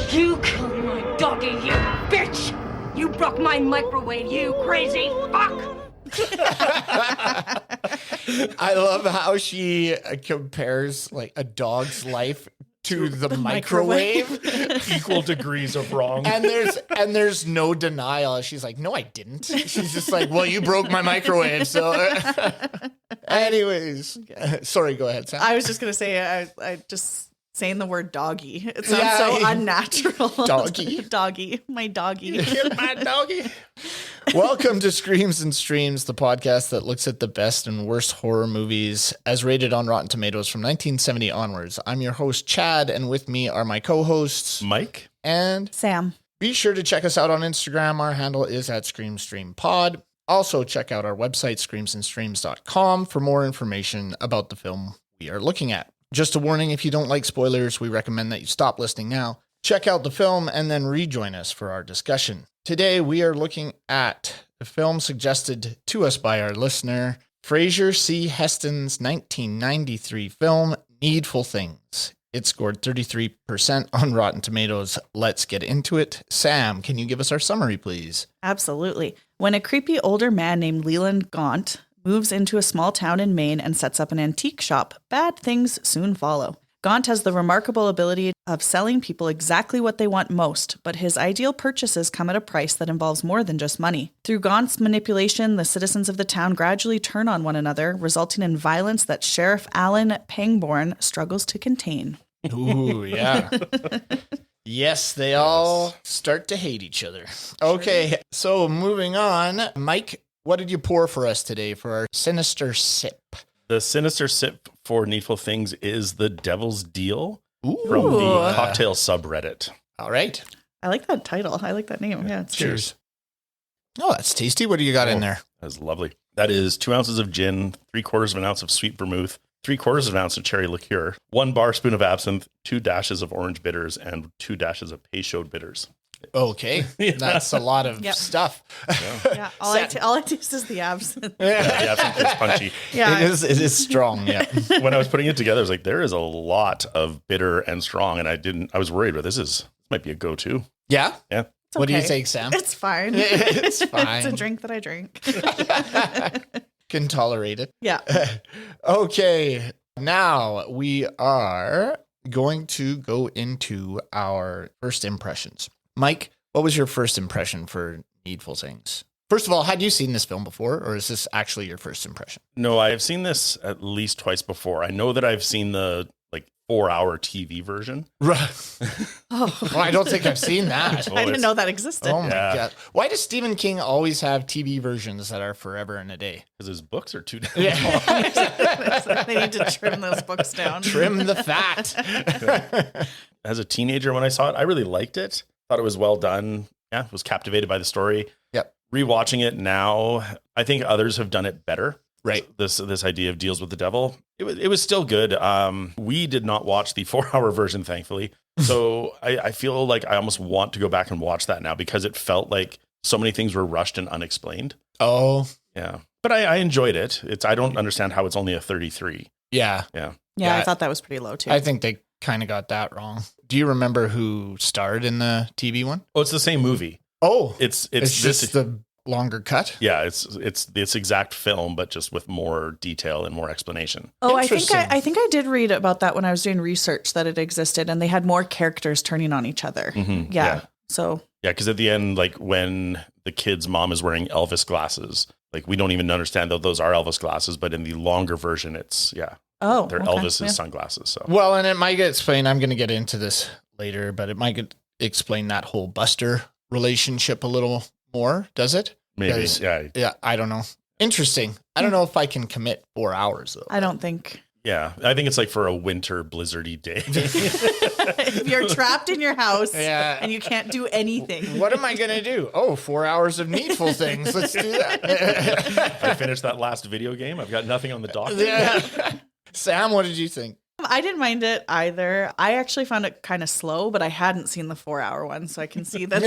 You killed my doggy, you bitch! You broke my microwave, you crazy fuck! I love how she compares like a dog's life to the microwave. Equal degrees of wrong. And there's no denial. She's like, no, I didn't. She's just like, well, you broke my microwave. So anyways, sorry, go ahead, Sam. I was just going to say, I just saying the word doggy. It sounds so unnatural. Doggy. Doggy. My doggy. You killed my doggy. Welcome to Screams and Streams, the podcast that looks at the best and worst horror movies as rated on Rotten Tomatoes from 1970 onwards. I'm your host, Chad, and with me are my co-hosts, Mike and Sam. Be sure to check us out on Instagram. Our handle is at ScreamStreamPod. Also, check out our website, screamsandstreams.com, for more information about the film we are looking at. Just a warning, if you don't like spoilers, we recommend that you stop listening now. Check out the film and then rejoin us for our discussion. Today, we are looking at the film suggested to us by our listener, Fraser C. Heston's 1993 film, Needful Things. It scored 33% on Rotten Tomatoes. Let's get into it. Sam, can you give us our summary, please? Absolutely. When a creepy older man named Leland Gaunt moves into a small town in Maine and sets up an antique shop, bad things soon follow. Gaunt has the remarkable ability of selling people exactly what they want most, but his ideal purchases come at a price that involves more than just money. Through Gaunt's manipulation, the citizens of the town gradually turn on one another, resulting in violence that Sheriff Alan Pangborn struggles to contain. Ooh, yeah. Yes, they all start to hate each other. Okay, so moving on. Mike, what did you pour for us today for our sinister sip? The sinister sip for Needful Things is the Devil's Deal Ooh. from the cocktail subreddit. All right. I like that title. I like that name. Yeah, it's Cheers. Oh, that's tasty. What do you got in there? That's lovely. That is 2 ounces of gin, 3/4 of an ounce of sweet vermouth, 3/4 of an ounce of cherry liqueur, 1 bar spoon of absinthe, 2 dashes of orange bitters, and 2 dashes of Peychaud bitters. Okay. That's a lot of stuff. Yeah, all I taste is the absinthe. The absinthe is punchy. Yeah, It is strong, yeah. When I was putting it together, I was like, there is a lot of bitter and strong, and I was worried, but this might be a go-to. Yeah? Yeah. It's What do you okay. think, Sam? It's fine. It's fine. It's a drink that I drink. Can tolerate it. Yeah. Okay. Now we are going to go into our first impressions. Mike, what was your first impression for Needful Things? First of all, had you seen this film before, or is this actually your first impression? No, I've seen this at least twice before. I know that I've seen the 4-hour TV version. Right. Well, I don't think I've seen that. I didn't know that existed. Oh my God. Why does Stephen King always have TV versions that are forever and a day? Because his books are too damn Yeah. They need to trim those books down. Trim the fat. As a teenager, when I saw it, I really liked it. Thought it was well done. Yeah, was captivated by the story. Yep. Rewatching it now, I think others have done it better. Right. This idea of deals with the devil. It was still good. We did not watch the 4-hour version, thankfully. So I feel like I almost want to go back and watch that now because it felt like so many things were rushed and unexplained. Oh. Yeah. But I enjoyed it. I don't understand how it's only a 33. Yeah. Yeah. Yeah, I thought that was pretty low too. I think they kind of got that wrong. Do you remember who starred in the TV one? Oh, it's the same movie. Oh. It's just the longer cut? Yeah, it's this exact film, but just with more detail and more explanation. Oh, I think I did read about that when I was doing research that it existed, and they had more characters turning on each other. Mm-hmm, yeah. So yeah, because at the end, when the kid's mom is wearing Elvis glasses, we don't even understand that those are Elvis glasses, but in the longer version, they're Elvis's sunglasses. So well, and it might get explained. I'm going to get into this later, but it might explain that whole Buster relationship a little more. Does it? Maybe. Yeah. I don't know. Interesting. I don't know if I can commit 4 hours though. I don't think. Yeah, I think it's for a winter blizzardy day. If you're trapped in your house and you can't do anything. What am I going to do? 4 hours of Needful Things. Let's do that. I finished that last video game. I've got nothing on the dock. Yeah. Sam, what did you think? I didn't mind it either. I actually found it kind of slow, but I hadn't seen the 4-hour one, so I can see that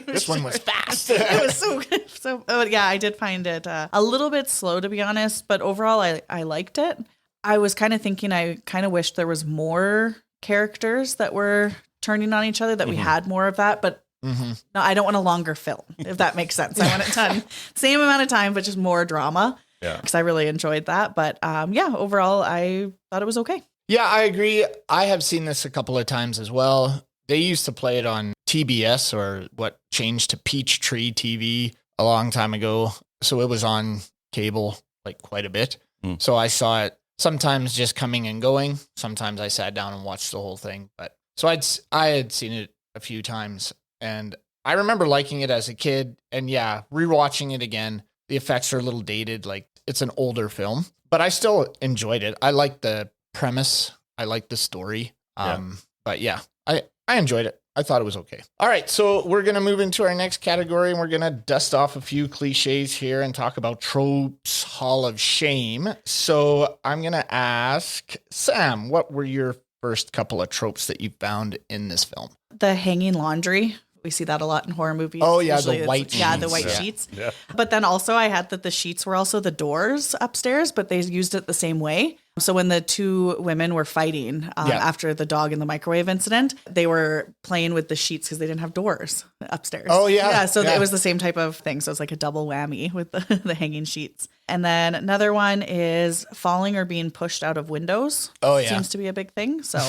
this one was fast. It was so good. So yeah, I did find it a little bit slow, to be honest, but overall I liked it. I was kind of thinking I kind of wished there was more characters that were turning on each other, that we had more of that. But no, I don't want a longer film, if that makes sense. I want it done same amount of time, but just more drama. Yeah. Because I really enjoyed that. But overall, I thought it was okay. Yeah, I agree. I have seen this a couple of times as well. They used to play it on TBS, or what changed to Peachtree TV a long time ago. So it was on cable like quite a bit. So I saw it sometimes just coming and going. Sometimes I sat down and watched the whole thing. But so I had seen it a few times, and I remember liking it as a kid. And yeah, rewatching it again, the effects are a little dated. Like, it's an older film, but I still enjoyed it. I liked the premise. I liked the story. But yeah, I enjoyed it. I thought it was okay. All right, so we're going to move into our next category, and we're going to dust off a few cliches here and talk about Tropes Hall of Shame. So I'm going to ask Sam, what were your first couple of tropes that you found in this film? The hanging laundry. We see that a lot in horror movies. Oh, yeah, Usually the white sheets. Yeah, the white sheets. Yeah. But then also I had that the sheets were also the doors upstairs, but they used it the same way. So when the two women were fighting after the dog in the microwave incident, they were playing with the sheets because they didn't have doors upstairs. Oh, yeah. Yeah, so it was the same type of thing. So it's like a double whammy with the hanging sheets. And then another one is falling or being pushed out of windows. Oh, yeah. Seems to be a big thing. So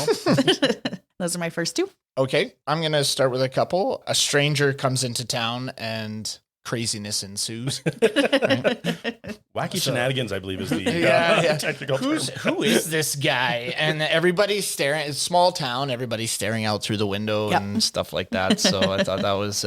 those are my first two. Okay, I'm going to start with a couple. A stranger comes into town and craziness ensues. Wacky shenanigans, I believe, is the technical term. Who is this guy? And everybody's staring. It's a small town. Everybody's staring out through the window and stuff like that. So I thought that was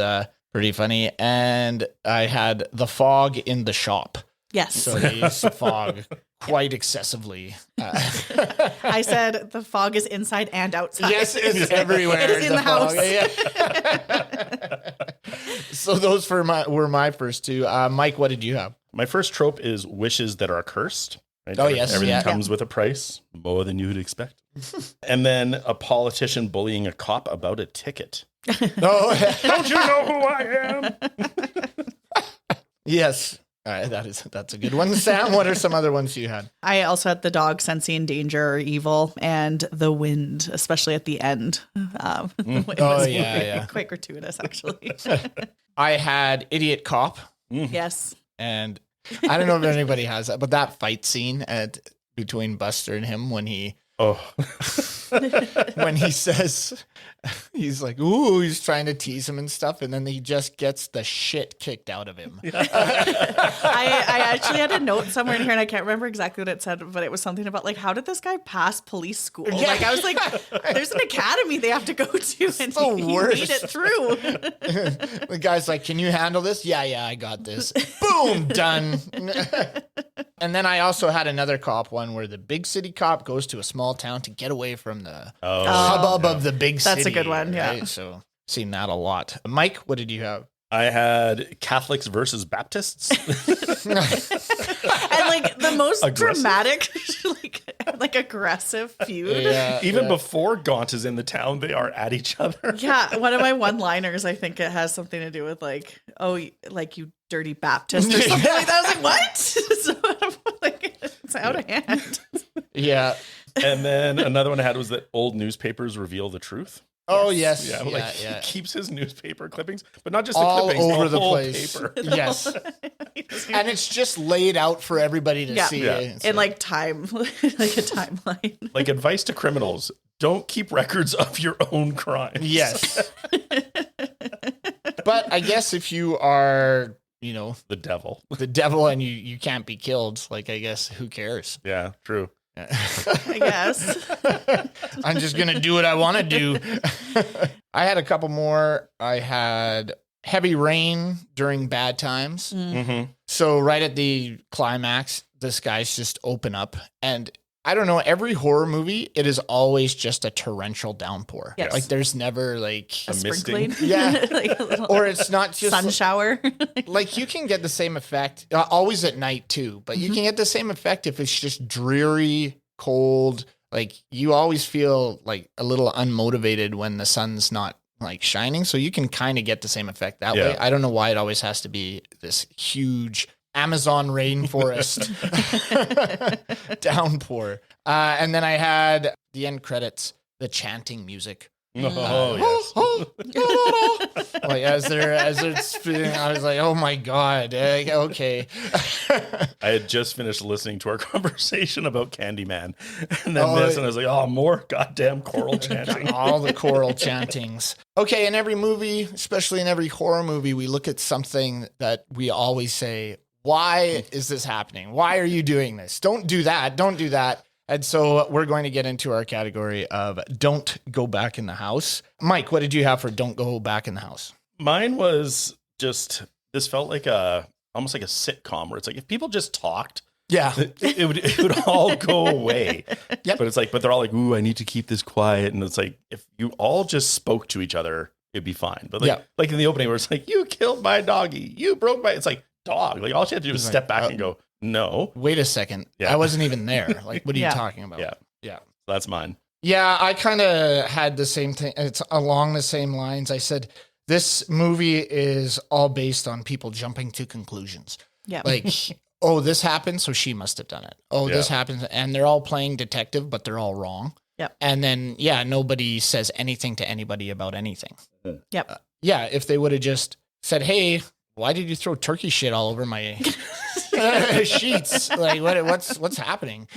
pretty funny. And I had the fog in the shop. Yes. So they used the fog quite excessively. I said the fog is inside and outside. Yes, it's everywhere. It is in the house. Yeah. So those were my first two. Mike, what did you have? My first trope is wishes that are cursed. Right? Oh, yes. Everything comes with a price, more than you would expect. And then a politician bullying a cop about a ticket. Oh, don't you know who I am? Yes. All right, that's a good one. Sam, what are some other ones you had? I also had the dog sensing danger or evil, and the wind, especially at the end. It was quite gratuitous, actually. I had idiot cop. Yes. And I don't know if anybody has that, but that fight scene between Buster and him when he when he says, he's like, ooh, he's trying to tease him and stuff, and then he just gets the shit kicked out of him. I actually had a note somewhere in here, and I can't remember exactly what it said, but it was something about, like, how did this guy pass police school? Yeah. Like, I was like, there's an academy they have to go to, and he made it through. The guy's like, can you handle this? Yeah, I got this. Boom, done. And then I also had another cop one where the big city cop goes to a small town to get away from the hubbub of the big city. That's a good one, yeah. Right? So seen that a lot. Mike, what did you have? I had Catholics versus Baptists. And like the most dramatic, like aggressive feud. Yeah, Even before Gaunt is in the town, they are at each other. Yeah, one of my one-liners, I think it has something to do with like, oh, like you dirty Baptist or something like that. I was like, what? So I'm like, it's out of hand. Yeah. And then another one I had was that old newspapers reveal the truth. Oh, yes. He keeps his newspaper clippings, but not just all the clippings, over the whole place. Paper. Yes. And it's just laid out for everybody to see. It's in like time, like a timeline. Like advice to criminals, don't keep records of your own crimes. Yes. But I guess if you are, the devil and you can't be killed, like, I guess who cares? Yeah, true. I guess. I'm just going to do what I want to do. I had a couple more. I had heavy rain during bad times. Mm-hmm. So right at the climax, the skies just open up. And I don't know, every horror movie, it is always just a torrential downpour. Yes. Like there's never like a sprinkling. Yeah. Like a little or it's not just sun shower. Like you can get the same effect always at night too, but you can get the same effect if it's just dreary, cold. Like you always feel like a little unmotivated when the sun's not like shining. So you can kind of get the same effect that way. I don't know why it always has to be this huge Amazon rainforest downpour. And then I had the end credits, the chanting music Oh, yes. Like as they're spinning, I was like, oh my God. Okay. I had just finished listening to our conversation about Candyman, and then and I was like, oh, more goddamn choral chanting. All the choral chantings. Okay, in every movie, especially in every horror movie, we look at something that we always say, why is this happening? Why are you doing this? Don't do that. Don't do that. And so we're going to get into our category of don't go back in the house. Mike, what did you have for don't go back in the house? Mine was just, this felt like almost like a sitcom where it's like, if people just talked, Yeah. it would all go away. Yep. But it's like, but they're all like, ooh, I need to keep this quiet. And it's like, if you all just spoke to each other, it'd be fine. But like in the opening where it's like, you killed my doggy, you broke my, it's like, dog. Like all she had to do was step back and go, no. Wait a second. Yeah. I wasn't even there. Like, what are you talking about? Yeah. Yeah. So that's mine. Yeah, I kind of had the same thing. It's along the same lines. I said, this movie is all based on people jumping to conclusions. Yeah. Like, oh, this happened, so she must have done it. Oh, this happened. And they're all playing detective, but they're all wrong. Yep. And then, nobody says anything to anybody about anything. Yep. If they would have just said, hey, why did you throw turkey shit all over my sheets? Like, what's happening?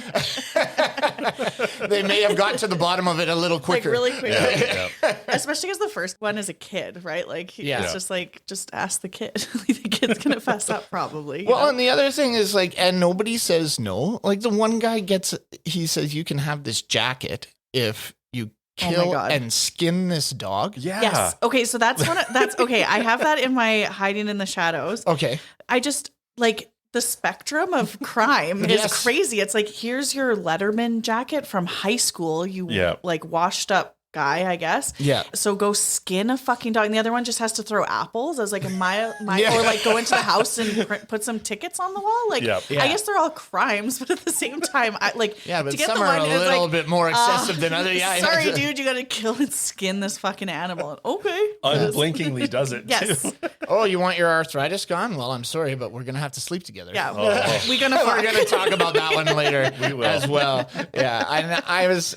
They may have gotten to the bottom of it a little quicker. Like really quickly. Yeah. Especially because the first one is a kid, right? Like, it's just like, just ask the kid. The kid's going to fess up probably. Well, and the other thing is like, and nobody says no. Like the one guy he says, you can have this jacket if you kill and skin this dog. Yeah. Yes. Okay. So that's okay. I have that in my hiding in the shadows. Okay. I just like the spectrum of crime is crazy. It's like, here's your Letterman jacket from high school. You like washed up guy, I guess. Yeah. So go skin a fucking dog. And the other one just has to throw apples as like a mile or like go into the house and put some tickets on the wall. Like, I guess they're all crimes, but at the same time, I like but to get some the are one a little bit more excessive than others. Sorry, dude, you got to kill and skin this fucking animal. Okay. Unblinkingly does it yes. too. Oh, you want your arthritis gone? Well, I'm sorry, but we're gonna have to sleep together. Yeah. We're gonna talk about that one later. We will as well. Yeah. I was.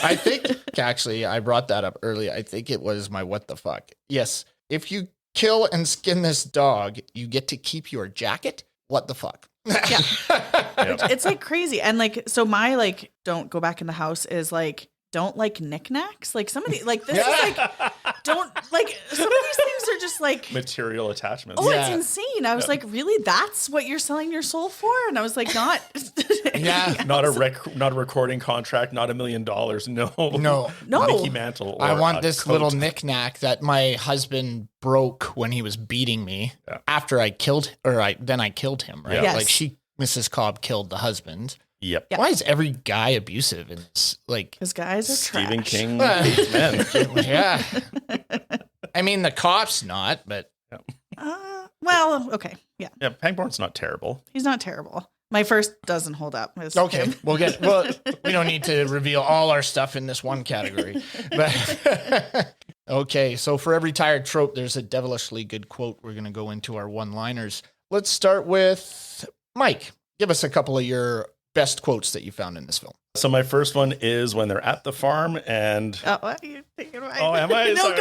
I think actually I brought that up earlier. I think it was my what the fuck. Yes. If you kill and skin this dog, you get to keep your jacket. What the fuck? Yeah. It's like crazy. And like, so my like, don't go back in the house is like, don't like knickknacks. Like somebody like this is like, don't like some of these things are just like material attachments. Oh, it's insane. I was like, really? That's what you're selling your soul for? And I was like, not. Not a recording contract, not $1 million. No. Mickey Mantle. I want this little knickknack that my husband broke when he was beating me after I killed, then I killed him. Right? Yes. Like Mrs. Cobb killed the husband. Yep. Why is every guy abusive in this? Like, because guys are Stephen trash. King hates men. Yeah. I mean, the cop's not, but. Well, okay. Yeah. Yeah. Pangborn's not terrible. He's not terrible. My first doesn't hold up. Okay. We don't need to reveal all our stuff in this one category. But okay. So for every tired trope, there's a devilishly good quote. We're going to go into our one-liners. Let's start with Mike. Give us a couple of your best quotes that you found in this film. So my first one is when they're at the farm and... Oh, what are you thinking about? Oh, am I? No,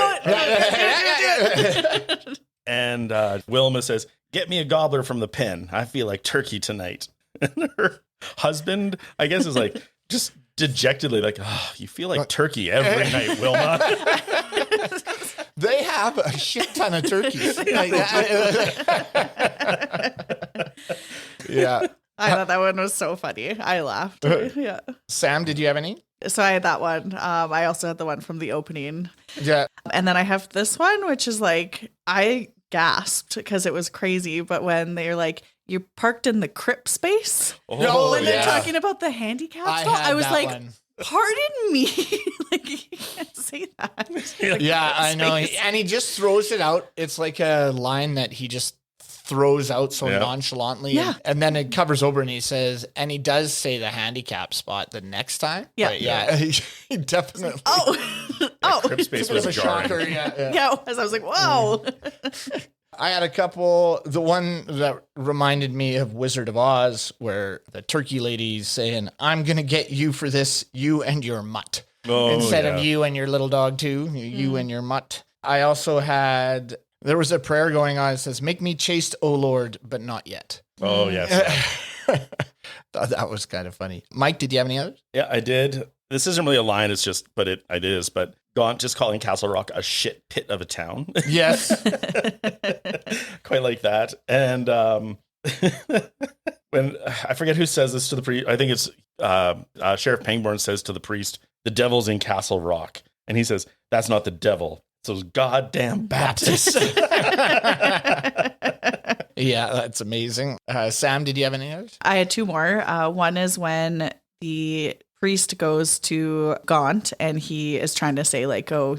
go. And Wilma says, get me a gobbler from the pen. I feel like turkey tonight. And her husband, I guess, is like, just dejectedly like, oh, you feel like turkey every night, Wilma. They have a shit ton of turkeys. Yeah. I thought that one was so funny. I laughed. Yeah. Sam, did you have any? So I had that one. I also had the one from the opening. Yeah. And then I have this one, which is like, I gasped because it was crazy. But when they're like, you're parked in the crip space. When they're talking about the handicap stall, I was like, pardon me. Like, you can't say that. Yeah, I know. And he just throws it out. It's like a line that he just throws out so nonchalantly. Yeah. And then it covers over and he says, and he does say the handicap spot the next time. Yeah. But yeah, he definitely. Crib space was a jarring. shocker. Yeah. Yeah, as I was like, whoa. I had a couple. The one that reminded me of Wizard of Oz, where the turkey lady's saying, I'm going to get you for this, you and your mutt. instead of you and your little dog too, you and your mutt. I also had, there was a prayer going on. It says, make me chaste, O Lord, but not yet. Oh, yes. Thought that was kind of funny. Mike, did you have any others? Yeah, I did. This isn't really a line. It's just, but it is. But Gaunt just calling Castle Rock a shit pit of a town. Yes. Quite like that. And when I forget who says this to the priest, I think it's Sheriff Pangborn says to the priest, the devil's in Castle Rock. And he says, that's not the devil. It's those goddamn Baptists. Yeah, that's amazing. Sam, did you have any others? I had two more. One is when the priest goes to Gaunt and he is trying to say like, oh,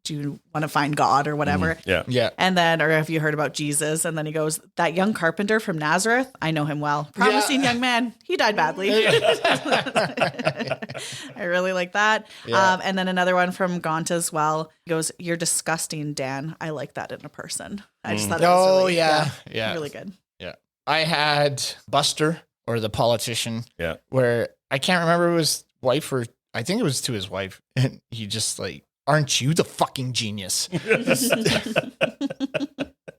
do you want to find God or whatever? Yeah. And then, or have you heard about Jesus? And then he goes, that young carpenter from Nazareth, I know him well. Promising young man, he died badly. I really like that. Yeah. And then another one from Gaunt as well. He goes, you're disgusting, Dan. I like that in a person. I just thought it was really, yeah. really good. Yeah. I had Buster, or the politician, where I can't remember if it was wife or I think it was to his wife. And he just like, aren't you the fucking genius?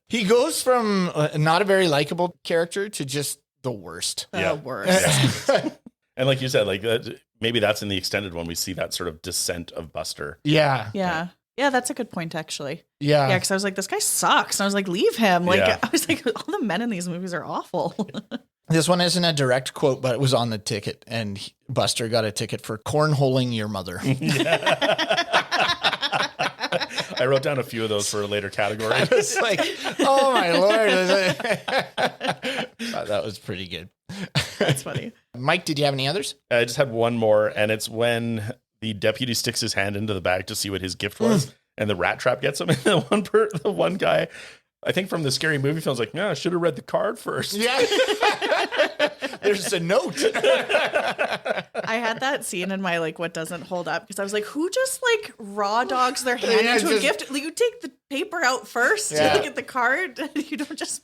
He goes from not a very likable character to just the worst. The worst. Yeah. And like you said, like maybe that's in the extended one. We see that sort of descent of Buster. Yeah. Yeah. Yeah, that's a good point, actually. Yeah. Yeah, because I was like, this guy sucks. And I was like, leave him. Like, Yeah. I was like, all the men in these movies are awful. This one isn't a direct quote, but it was on the ticket. And Buster got a ticket for cornholing your mother. I wrote down a few of those for a later category. I was like, oh my Lord. That was pretty good. That's funny. Mike, did you have any others? I just had one more, and it's when the deputy sticks his hand into the bag to see what his gift was, and the rat trap gets him. And the one guy, I think from the Scary Movie films, like, no, I should have read the card first. Yeah. There's a note. I had that scene in my like what doesn't hold up because I was like, who just like raw dogs their hand into a gift? Like, you take the paper out first, you look at the card, you don't just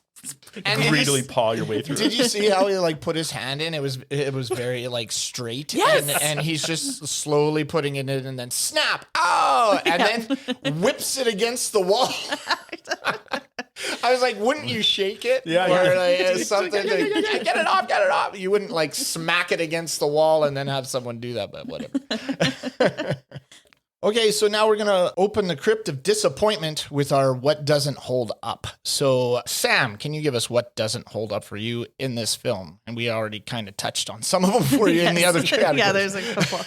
greedily paw your way through. Did you see how he like put his hand in? It was very like straight. Yes. And he's just slowly putting it in and then snap. Oh, and then whips it against the wall. I was like, wouldn't you shake it? Yeah, or yeah. like something. Get it off. You wouldn't like smack it against the wall and then have someone do that, but whatever. Okay, so now we're going to open the crypt of disappointment with our what doesn't hold up. So, Sam, can you give us what doesn't hold up for you in this film? And we already kind of touched on some of them for you in the other categories. Yeah, there's a couple.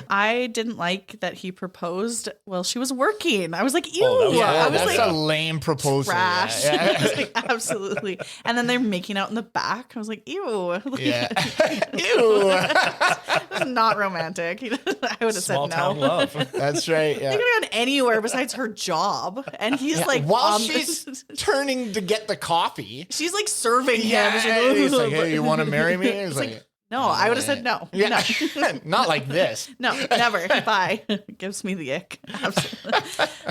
I didn't like that he proposed while she was working. I was like, ew. I was that's like, a lame proposal. trash. Yeah. I was like, absolutely. And then they're making out in the back. I was like, ew. Yeah. Ew. It was not romantic. I would have said Small no. town love. That's right. Yeah. They could have gone anywhere besides her job. And he's like, while she's turning to get the coffee. she's like serving him. Yeah, She's he's like, hey, you want to marry me? He's like, no, I would have said no. yeah, No. not like this. No, never. Bye. Gives me the ick. Absolutely.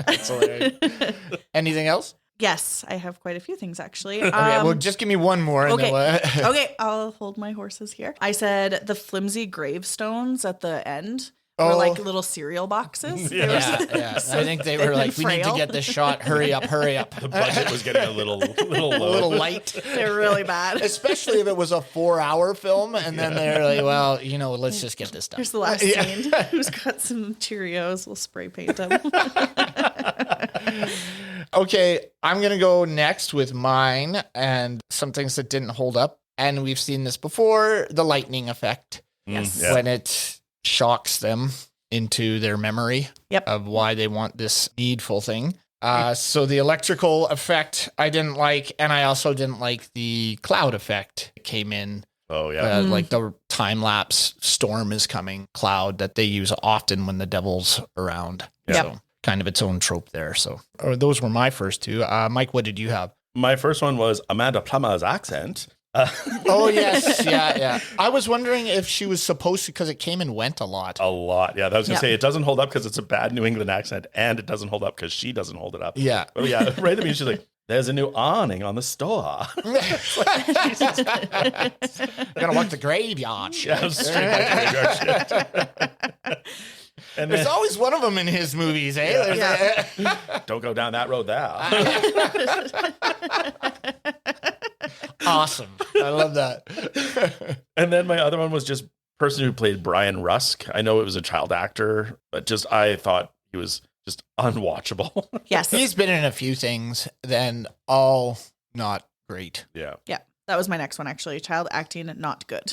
That's hilarious. Anything else? Yes, I have quite a few things actually. Okay, well, just give me one more. And Okay. then we'll, Okay, I'll hold my horses here. I said the flimsy gravestones at the end were Oh. like little cereal boxes. They were yeah. I think they were like, we need to frail. get this shot. Hurry up. The budget was getting a little low. A little light. They're really bad. Especially if it was a 4-hour film. And then they're like, well, let's just get this done. Here's the last scene. Who's got some Cheerios? We'll spray paint them. Okay, I'm going to go next with mine and some things that didn't hold up. And we've seen this before, the lightning effect. Yes. Yeah. When it shocks them into their memory of why they want this needful thing. So the electrical effect I didn't like, and I also didn't like the cloud effect. It came in Oh, yeah. like the time-lapse storm is coming cloud that they use often when the devil's around. Yep. So kind of its own trope there. So those were my first two. Mike, what did you have? My first one was Amanda Plummer's accent. Oh, yes. Yeah. I was wondering if she was supposed to, because it came and went a lot. A lot. Yeah, I was going Yeah. to say, it doesn't hold up because it's a bad New England accent, and it doesn't hold up because she doesn't hold it up. Yeah. Oh, yeah. Right at the beginning, she's like, there's a new awning on the store. Gonna walk the graveyard. Yeah, it was straight back to the graveyard shit. And There's then, always one of them in his movies, eh? don't go down that road there. Awesome. I love that. And then my other one was just person who played Brian Rusk. I know it was a child actor, but just I thought he was just unwatchable. Yes. He's been in a few things, then all not great. Yeah. Yeah. That was my next one, actually. Child acting, not good.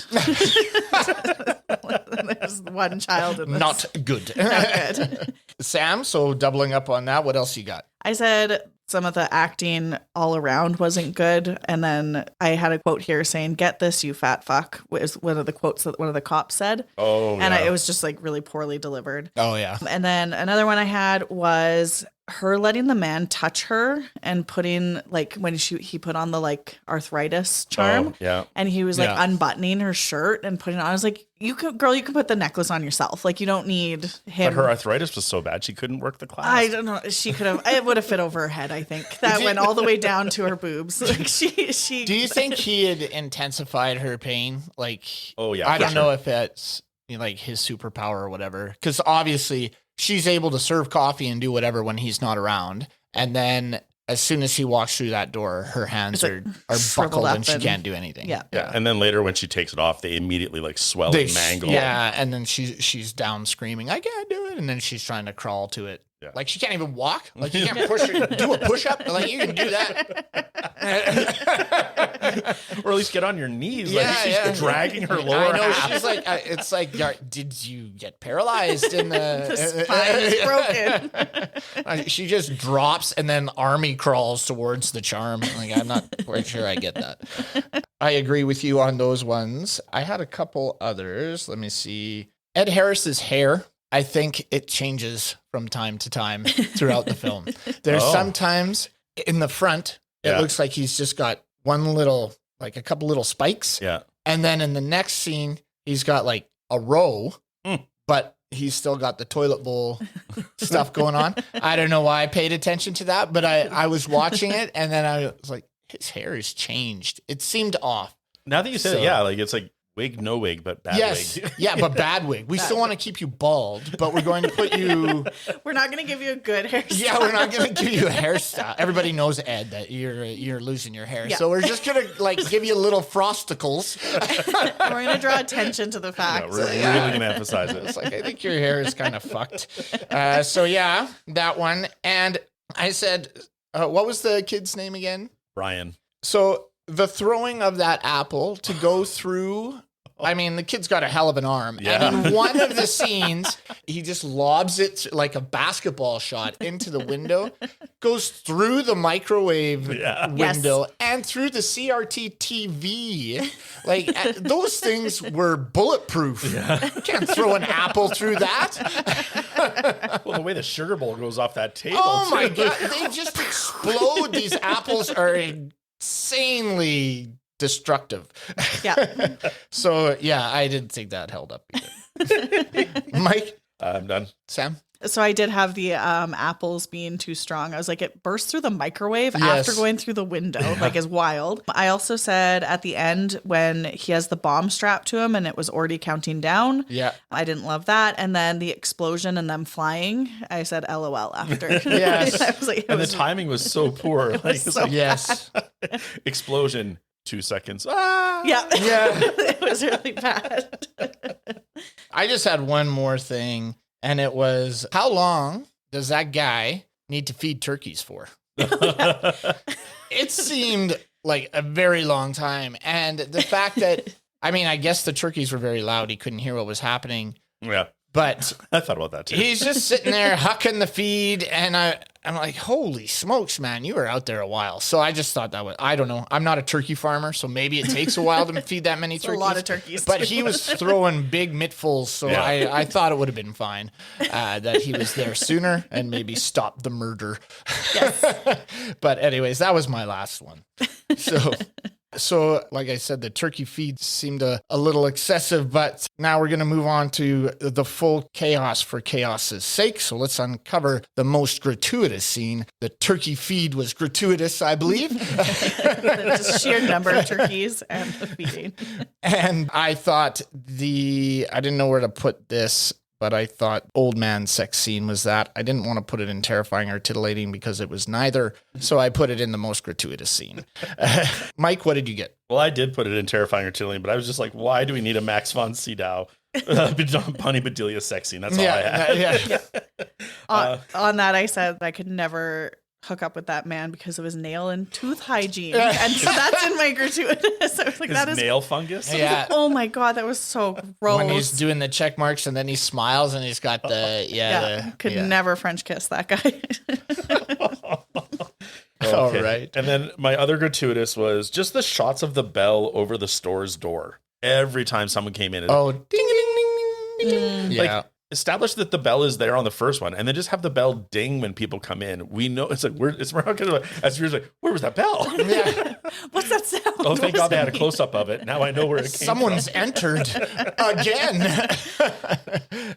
There's one child in this. Not good. Not good. Sam, so doubling up on that, what else you got? I said some of the acting all around wasn't good. And then I had a quote here saying, "Get this, you fat fuck," was one of the quotes that one of the cops said. Oh, and yeah. it was just like really poorly delivered. Oh, yeah. And then another one I had was her letting the man touch her and putting like when he put on the like arthritis charm. Oh, yeah. And he was like Yeah. unbuttoning her shirt and putting it on. I was like, you can put the necklace on yourself. Like you don't need him. But her arthritis was so bad she couldn't work the class. I don't know. She could have. It would have fit over her head. I think that went all the way down to her boobs. Like she. Do you think he had intensified her pain? Like, Oh, yeah, I for don't know if it's like his superpower or whatever. Because obviously she's able to serve coffee and do whatever when he's not around. And then as soon as he walks through that door, her hands It's are shriveled buckled up and she and- can't do anything. Yeah. Yeah. And then later when she takes it off, they immediately like swell and mangle. Yeah, and then she's down screaming, "I can't do it!" And then she's trying to crawl to it. Yeah. Like she can't even walk. Like you can't push her, do a push up. Like you can do that. Or at least get on your knees. Yeah, Like she's yeah. dragging her lower I know half. she's like, it's like, did you get paralyzed in the? The spine is broken. She just drops and then army crawls towards the charm. Like I'm not quite sure I get that. I agree with you on those ones. I had a couple others. Let me see. Ed Harris's hair. I think it changes from time to time throughout the film. There's sometimes in the front, it looks like he's just got one little, like a couple little spikes. Yeah. And then in the next scene, he's got like a row, but he's still got the toilet bowl stuff going on. I don't know why I paid attention to that, but I was watching it and then I was like, his hair has changed. It seemed off. Now that you said it, yeah, like it's like wig, no wig, but bad wig. Yeah, but bad wig. We still want to keep you bald, but we're going to put you. We're not going to give you a good hairstyle. Yeah, we're not going to give you a hairstyle. Everybody knows, Ed, that you're losing your hair. Yeah. So we're just going to like give you little frosticles. We're going to draw attention to the Yeah, fact. we're really going to emphasize it. It's like, I think your hair is kind of fucked. So yeah, that one. And I said, what was the kid's name again? Brian. So the throwing of that apple to go through, I mean, the kid's got a hell of an arm. Yeah. And in one of the scenes, he just lobs it like a basketball shot into the window, goes through the microwave window and through the CRT TV. Like, those things were bulletproof. Yeah. You can't throw an apple through that. Well, the way the sugar bowl goes off that table. Oh my too. God. They just explode. These apples are insanely destructive. Yeah. So yeah, I didn't think that held up either. Mike, I'm done. Sam, So I did have the apples being too strong. I was like, it burst through the microwave Yes. after going through the window, like is wild. I also said at the end when he has the bomb strapped to him and it was already counting down. yeah, I didn't love that. And then the explosion and them flying, I said LOL after. Yes. I was like, it And was the timing was so poor. Like, it's so like yes, explosion, 2 seconds. Ah! yeah. yeah. It was really bad. I just had one more thing, and it was, how long does that guy need to feed turkeys for? It seemed like a very long time, and the fact that, I mean, I guess the turkeys were very loud. He couldn't hear what was happening, Yeah. but I thought about that too. he's just sitting there hucking the feed, and I'm like, holy smokes, man, you were out there a while. So I just thought that was, I don't know. I'm not a turkey farmer, so maybe it takes a while to feed that many A turkeys. lot of turkeys. But he was throwing big mittfuls, so Yeah. I thought it would have been fine that he was there sooner and maybe stopped the murder. Yes. But anyways, that was my last one. So, like I said, the turkey feed seemed a little excessive, but now we're going to move on to the full chaos for chaos's sake. So let's uncover the most gratuitous scene. The turkey feed was gratuitous, I believe. Just sheer number of turkeys and the feeding. And I thought I didn't know where to put this, but I thought old man sex scene was that. I didn't want to put it in terrifying or titillating because it was neither, so I put it in the most gratuitous scene. Mike, what did you get? Well, I did put it in terrifying or titillating, but I was just like, why do we need a Max von Sydow Bunny Bedelia sex scene? That's all I had. On that, I said I could never hook up with that man because of his nail and tooth hygiene. And so that's in my gratuitous. I was like, that is nail fungus? Yeah. Oh my God, that was so gross. When he's doing the check marks and then he smiles and he's got could never French kiss that guy. Okay. All right. And then my other gratuitous was just the shots of the bell over the store's door. Every time someone came in. Oh, ding, ding, ding, ding, ding. Yeah. Like, establish that the bell is there on the first one, and then just have the bell ding when people come in. We know it's like we're not gonna as viewers like, where was that bell? Yeah. What's that sound? Oh, thank God they had a close up of it. Now I know where it came Someone's from. entered again.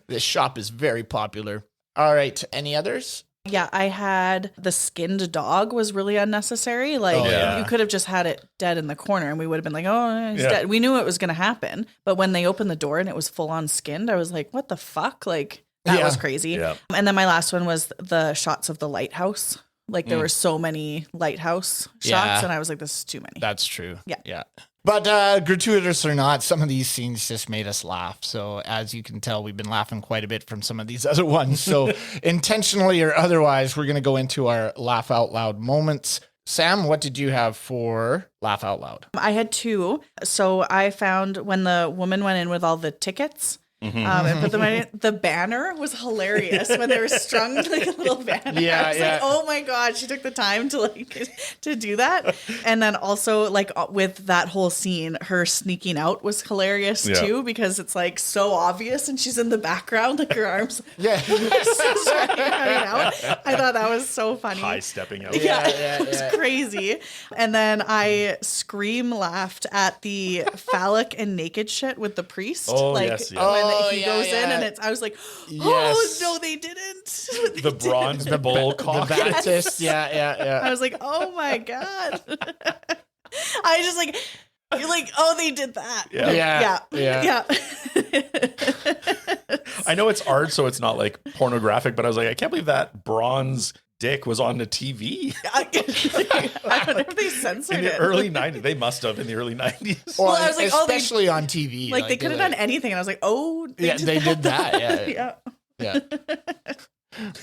This shop is very popular. All right. Any others? Yeah, I had the skinned dog was really unnecessary. Like, you could have just had it dead in the corner and we would have been like, oh, it's dead. We knew it was going to happen. But when they opened the door and it was full on skinned, I was like, what the fuck? Like, that was crazy. Yeah. And then my last one was the shots of the lighthouse. Like, there were so many lighthouse shots and I was like, this is too many. That's true. Yeah. But gratuitous or not, some of these scenes just made us laugh. So as you can tell, we've been laughing quite a bit from some of these other ones. So intentionally or otherwise, we're going to go into our laugh out loud moments. Sam, what did you have for laugh out loud? I had two. So I found when the woman went in with all the tickets, and put them in. The banner was hilarious when they were strung like a little banner. I was like, oh my God, she took the time to do that. And then also like with that whole scene, her sneaking out was hilarious too, because it's like so obvious and she's in the background, like her arms coming out. I thought that was so funny. High stepping out. It was crazy. And then I scream laughed at the phallic and naked shit with the priest. When he goes in and I was like, oh no, they didn't. The bronze bull cock. The Baptist. Yeah. I was like, oh my God. I just like, you're like, oh, they did that. Yeah. I know it's art, so it's not like pornographic, but I was like, I can't believe that bronze dick was on the TV. I wonder if they censored in the it. early 90s. They must have in the early 90s. Well, I was like, especially on TV. Like they could have done anything. And I was like, oh, they did that. Yeah.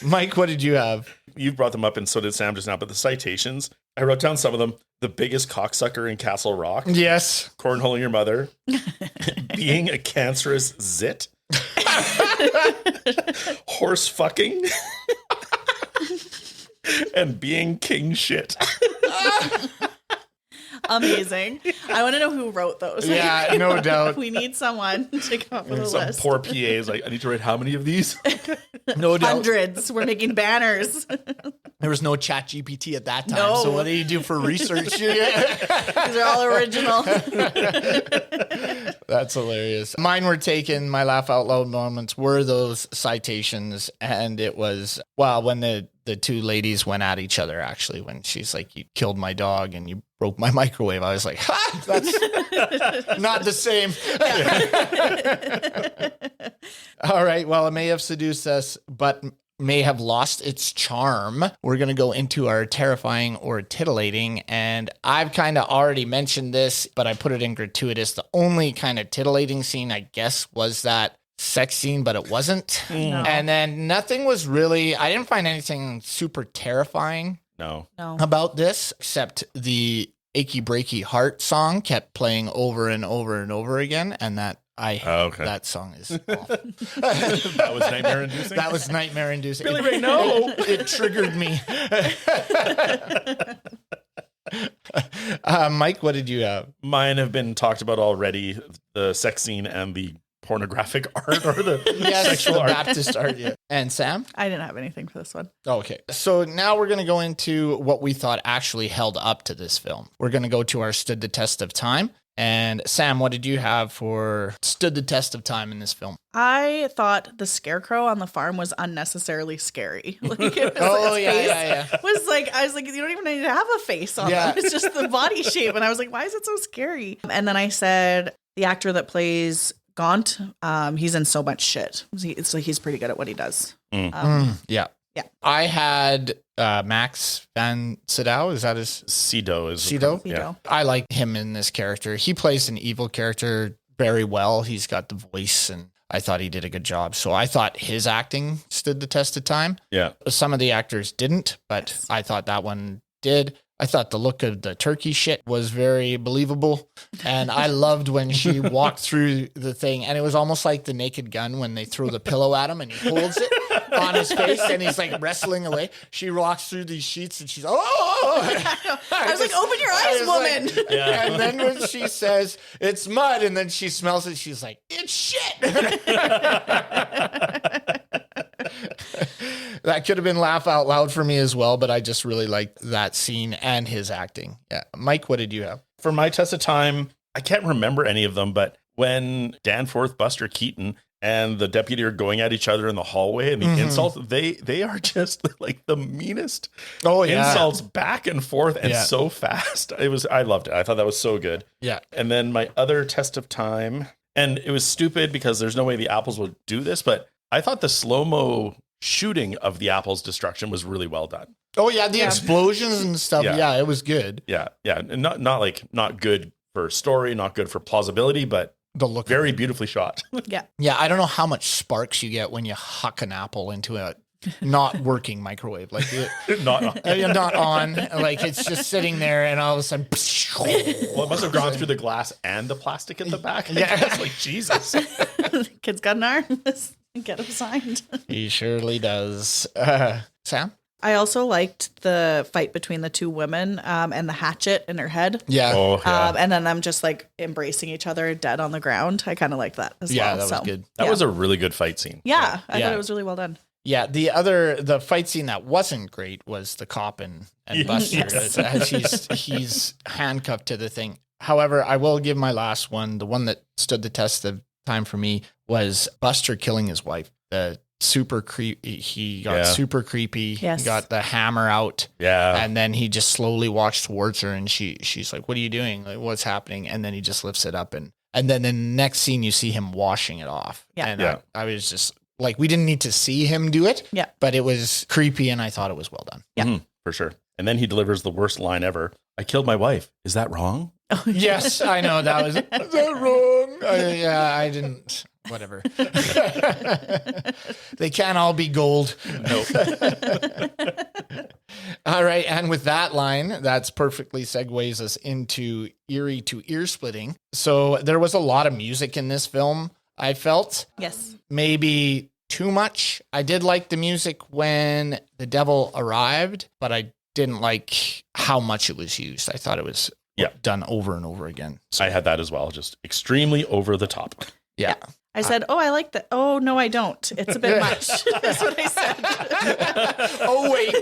Mike, what did you have? You brought them up, and so did Sam just now, but the citations, I wrote down some of them. The biggest cocksucker in Castle Rock. Yes. Cornholing your mother. Being a cancerous zit. Horse fucking. And being king shit. Amazing. I want to know who wrote those. Yeah, no doubt. We need someone to come up with a Some list. poor PA is like, I need to write how many of these? No doubt. Hundreds. We're making banners. There was no chat GPT at that time. No. So what do you do for research? These are all original. That's hilarious. Mine were taken. My laugh out loud moments were those citations. And it was, when the two ladies went at each other, actually, when she's like, you killed my dog and you broke my microwave. I was like, that's not the same. All right. Well, it may have seduced us, but may have lost its charm. We're going to go into our terrifying or titillating. And I've kind of already mentioned this, but I put it in gratuitous. The only kind of titillating scene, I guess, was that sex scene, but it wasn't. No. And then nothing was really, I didn't find anything super terrifying about this, except the Achy Breaky Heart song kept playing over and over and over again. And that that song is awful. That was nightmare inducing? That was nightmare inducing. Billy Ray, no! It triggered me. Mike, what did you have? Mine have been talked about already. The sex scene and the pornographic art or the sexual art. Baptist art. Yeah. And Sam? I didn't have anything for this one. Okay. So now we're going to go into what we thought actually held up to this film. We're going to go to our stood the test of time. And Sam, what did you have for stood the test of time in this film? I thought the scarecrow on the farm was unnecessarily scary. Like it was, was like, I was like, you don't even need to have a face on them. It's just the body shape. And I was like, why is it so scary? And then I said the actor that plays Gaunt, he's in so much shit. It's like he's pretty good at what he does. Yeah. Yeah. I had Max van Sydow. Is that his? Sydow is Sydow? Yeah. I like him in this character. He plays an evil character very well. He's got the voice, and I thought he did a good job. So I thought his acting stood the test of time. Yeah. Some of the actors didn't, but I thought that one did. I thought the look of the turkey shit was very believable. And I loved when she walked through the thing, and it was almost like the Naked Gun when they throw the pillow at him and he holds it on his face and he's like wrestling away. She walks through these sheets and she's, oh! I was like, open your eyes, woman. Like, yeah. And then when she says, it's mud, and then she smells it, she's like, it's shit. That could have been laugh out loud for me as well, but I just really liked that scene and his acting. Yeah. Mike, what did you have? For my test of time, I can't remember any of them, but when Danforth, Buster Keaton, and the deputy are going at each other in the hallway and the insults, they are just like the meanest insults back and forth and so fast. I loved it. I thought that was so good. Yeah. And then my other test of time, and it was stupid because there's no way the apples would do this, but I thought the slow-mo shooting of the apples' destruction was really well done. Oh yeah, the explosions and stuff. Yeah, it was good. Yeah, and not good for story, not good for plausibility, but the look very beautifully shot. Yeah, I don't know how much sparks you get when you huck an apple into a not working microwave. Like not on. Like it's just sitting there, and all of a sudden, well, it must have gone through the glass and the plastic at the back. Yeah, it's like Jesus. Kid's got an arm. Get him signed. He surely does. Sam? I also liked the fight between the two women and the hatchet in her head. Yeah. Oh, yeah. And then them just like embracing each other dead on the ground. I kind of liked that as well. Yeah, that was good. That was a really good fight scene. Yeah, I thought it was really well done. Yeah, the fight scene that wasn't great was the cop and Buster as he's handcuffed to the thing. However, I will give my last one. The one that stood the test of time for me was Buster killing his wife. The super creepy. He got super creepy. Yes. He got the hammer out. Yeah. And then he just slowly walks towards her, and she's like, "What are you doing? Like, what's happening?" And then he just lifts it up, and then the next scene you see him washing it off. Yeah. And I was just like, we didn't need to see him do it. Yeah. But it was creepy, and I thought it was well done. Yeah. For sure. And then he delivers the worst line ever. I killed my wife. Is that wrong? Yes, I know. That was, is that wrong? I didn't. Whatever. They can't all be gold. Nope. All right. And with that line, that's perfectly segues us into eerie to ear splitting. So there was a lot of music in this film, I felt. Yes. Maybe too much. I did like the music when the devil arrived, but I didn't like how much it was used. I thought it was done over and over again. So, I had that as well. Just extremely over the top. yeah. I said, I like that. Oh, no, I don't. It's a bit much. That's what I said. Oh, wait.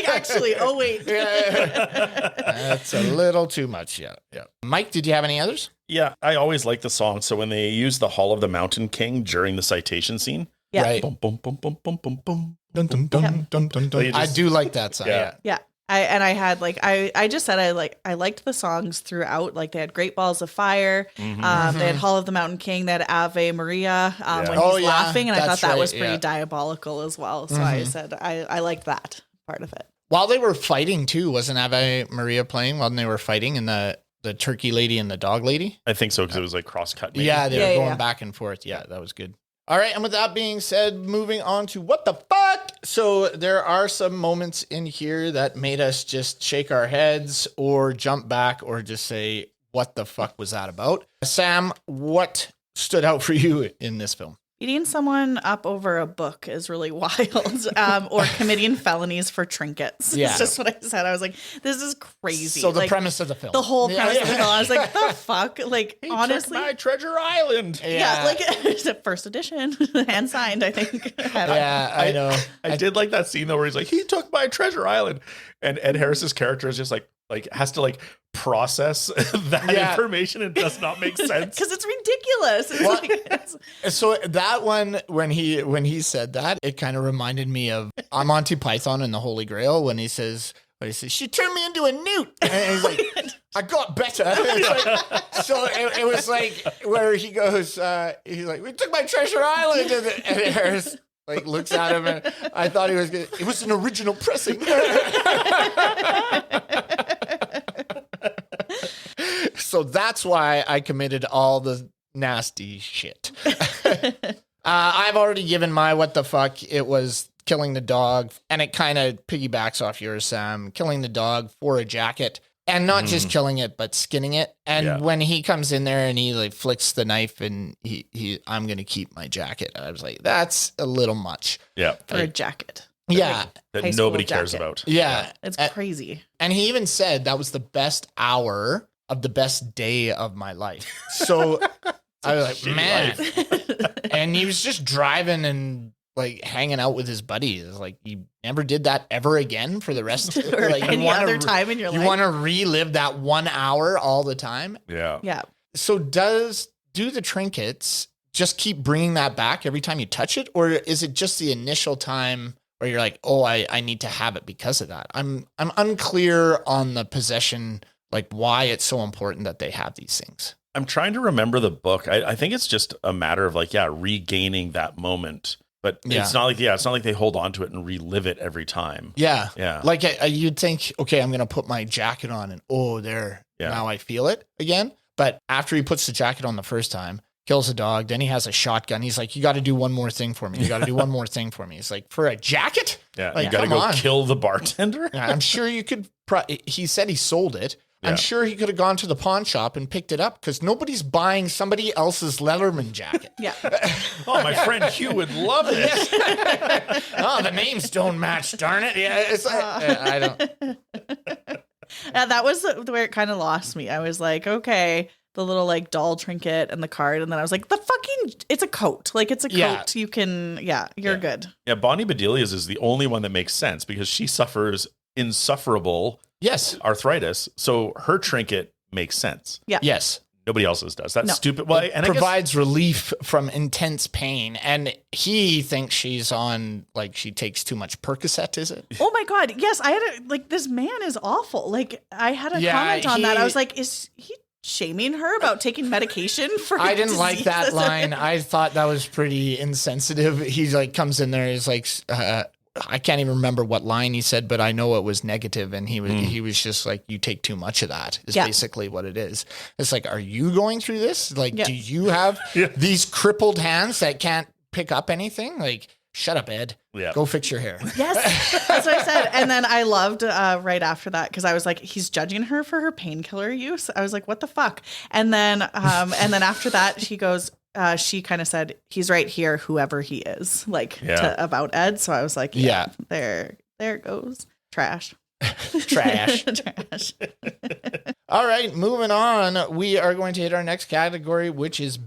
Actually, oh, wait. That's a little too much. Yeah. Mike, did you have any others? Yeah, I always like the song. So when they use the Hall of the Mountain King during the citation scene. Yeah. Right. Boom, boom, boom, boom, boom, boom, boom. Dun, dun, dun, dun, dun, dun. I do like that song. Yeah. Yeah. I had like I just said I liked the songs throughout. Like they had Great Balls of Fire, they had Hall of the Mountain King, they had Ave Maria when he's laughing, and I thought that was pretty diabolical as well. So I said I liked that part of it. While they were fighting too, wasn't Ave Maria playing while they were fighting in the turkey lady and the dog lady? I think so, because it was like cross-cut. Maybe. Yeah, they were going back and forth. Yeah, that was good. All right, and with that being said, moving on to what the fuck? So there are some moments in here that made us just shake our heads or jump back or just say, what the fuck was that about? Sam, what stood out for you in this film? Beating someone up over a book is really wild, or committing felonies for trinkets. Yeah. It's just what I said. I was like, this is crazy. So the like, premise of the film. The whole premise of the film. I was like, the fuck? Like, He honestly. took my Treasure Island. Yeah, like it's a first edition, hand signed, I think. Yeah, I know. I did like that scene though, where he's like, he took my Treasure Island. And Ed Harris's character is just like has to like process that information. It does not make sense. Because it's ridiculous. So that one, when he said that, it kind of reminded me of Monty Python and the Holy Grail when he says, But he says, she turned me into a newt. And he's like, I got better. It's like, so it was like where he goes, he's like, we took my treasure island. And Harris like looks at him and I thought he was going to, it was an original pressing. So that's why I committed all the nasty shit. I've already given my what the fuck. It was killing the dog, and it kind of piggybacks off yours, Sam. Killing the dog for a jacket, and not just killing it, but skinning it. And when he comes in there and he like flicks the knife, and he I'm gonna keep my jacket. I was like, that's a little much. Yeah, For a jacket. Yeah, that nobody cares about. Yeah, It's crazy. and he even said that was the best hour of the best day of my life. So I was like, Shitty man. life. And he was just driving and like hanging out with his buddies. Like you never did that ever again for the rest of Or like, any other time in your life. You want to relive that 1 hour all the time. Yeah. Yeah. So do the trinkets just keep bringing that back every time you touch it? Or is it just the initial time where you're like, oh, I need to have it because of that? I'm unclear on the possession, like why it's so important that they have these things. I'm trying to remember the book. I think it's just a matter of like, regaining that moment. But it's not like they hold on to it and relive it every time. Yeah. Yeah. Like you'd think, okay, I'm going to put my jacket on and now I feel it again. But after he puts the jacket on the first time, kills a dog, then he has a shotgun. He's like, you got to do one more thing for me. You got to do one more thing for me. It's like, for a jacket? Yeah. Like, You got to go kill the bartender. Yeah, I'm sure you could. He said he sold it. Yeah. I'm sure he could have gone to the pawn shop and picked it up because nobody's buying somebody else's Letterman jacket. Yeah. Oh, my friend Hugh would love this. Oh, the names don't match, darn it. Yeah, it's like, I don't. That was where it kind of lost me. I was like, okay, the little like doll trinket and the card. And then I was like, it's a coat. Like it's a coat. Yeah. You can, you're good. Yeah. Bonnie Bedelia's is the only one that makes sense because she suffers insufferable arthritis. So her trinket makes sense. Yeah. Yes. Nobody else's does. That's No. stupid. Well, and Provides relief from intense pain. And he thinks she's on, like, she takes too much Percocet, is it? Oh my God. Yes. I had this man is awful. Like I had a comment on that. I was like, is he shaming her about taking medication for I didn't like disease? that line. I thought that was pretty insensitive. He like comes in there. He's like, I can't even remember what line he said, but I know it was negative, and he was just like, you take too much of that is basically what it is. It's like, are you going through this? Like, do you have these crippled hands that can't pick up anything? Like, shut up, Ed. Yeah. Go fix your hair. Yes, that's what I said. And then I loved right after that because I was like, he's judging her for her painkiller use. I was like, what the fuck? And then after that, she goes. She kind of said, he's right here, whoever he is, about Ed. So I was like, there goes trash. Trash. Trash. All right, moving on. We are going to hit our next category, which is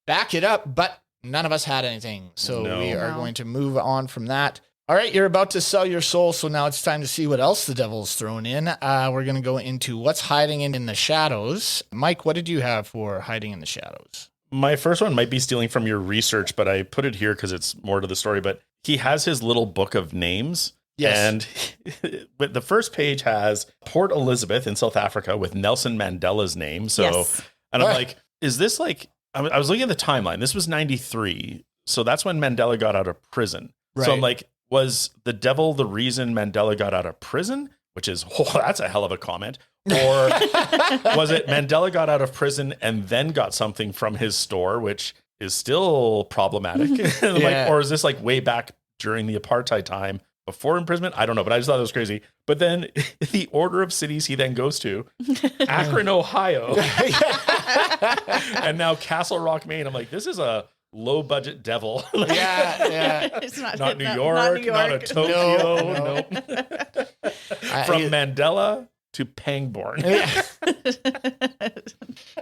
back it up, but none of us had anything. So we are going to move on from that. All right, you're about to sell your soul, so now it's time to see what else the devil's thrown in. We're going to go into what's hiding in the shadows. Mike, what did you have for hiding in the shadows? My first one might be stealing from your research, but I put it here because it's more to the story. But he has his little book of names. Yes. And but the first page has Port Elizabeth in South Africa with Nelson Mandela's name. So, and I'm like, is this like, I was looking at the timeline. This was 93. So that's when Mandela got out of prison. Right. So I'm like, was the devil the reason Mandela got out of prison? Which is, that's a hell of a comment. Or was it Mandela got out of prison and then got something from his store, which is still problematic? Or is this like way back during the apartheid time before imprisonment? I don't know, but I just thought it was crazy. But then the order of cities he then goes to, Akron, Ohio, and now Castle Rock, Maine. I'm like, this is a low budget devil. It's not New York, not a Tokyo. No. From Mandela to Pangborn.